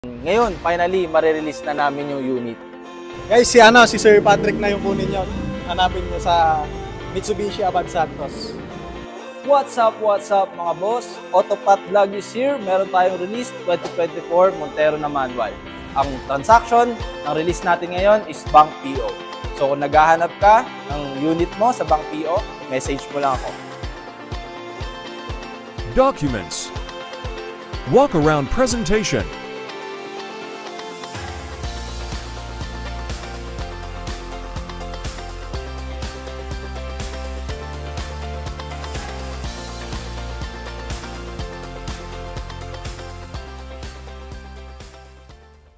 Ngayon, finally, marirelease na namin yung unit. Guys, si Sir Patrick na yung kunin nyo. Hanapin nyo sa Mitsubishi Abad Santos. What's up mga boss? Autopat Vlog is here. Meron tayong release 2024 Montero na manual. Ang transaction ng release natin ngayon is Bank PO. So kung naghahanap ka ng unit mo sa Bank PO, message mo lang ako. Documents. Walk around presentation.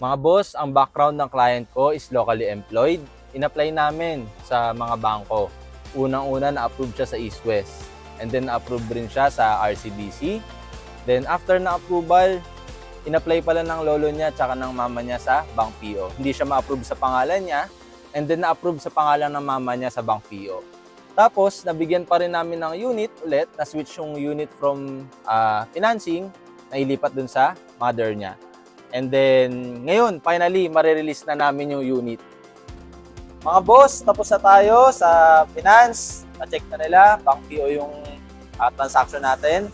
Mga boss, ang background ng client ko is locally employed. In-apply namin sa mga bangko. Unang-una na-approve siya sa East West. And then na-approve rin siya sa RCBC. Then after na approval, in-apply pala ng lolo niya at ng mama niya sa Bank PO. Hindi siya ma-approve sa pangalan niya. And then na-approve sa pangalan ng mama niya sa Bank PO. Tapos, nabigyan pa rin namin ng unit ulit. Na-switch yung unit from financing na ilipat dun sa mother niya. And then, ngayon, finally, marirelease na namin yung unit. Mga boss, tapos na tayo sa finance. Na-check na nila, Bank PO yung transaction natin.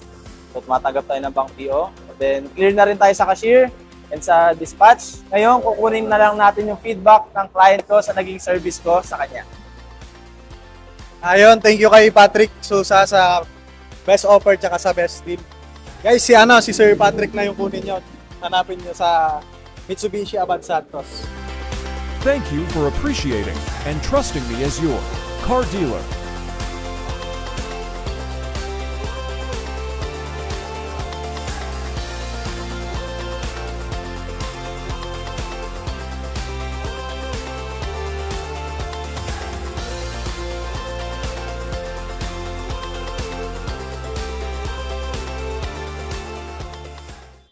So, tumatanggap tayo ng Bank PO. And then, clear na rin tayo sa cashier and sa dispatch. Ngayon, kukunin na lang natin yung feedback ng client ko sa naging service ko sa kanya. Ayun, thank you kay Patrick Sousa sa best offer tsaka sa best deal. Guys, si Sir Patrick na yung kunin nyo. Hanapin nyo sa Mitsubishi Abad Santos. Thank you for appreciating and trusting me as your car dealer.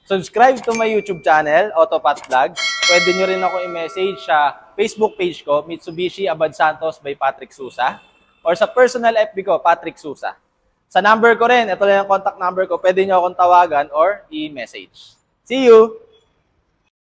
Subscribe to my YouTube channel, Autopat Vlogs. Pwede nyo rin ako i-message sa Facebook page ko, Mitsubishi Abad Santos by Patrick Sousa. Or sa personal FB ko, Patrick Sousa. Sa number ko rin, ito lang yung contact number ko, pwede nyo akong tawagan or i-message. See you!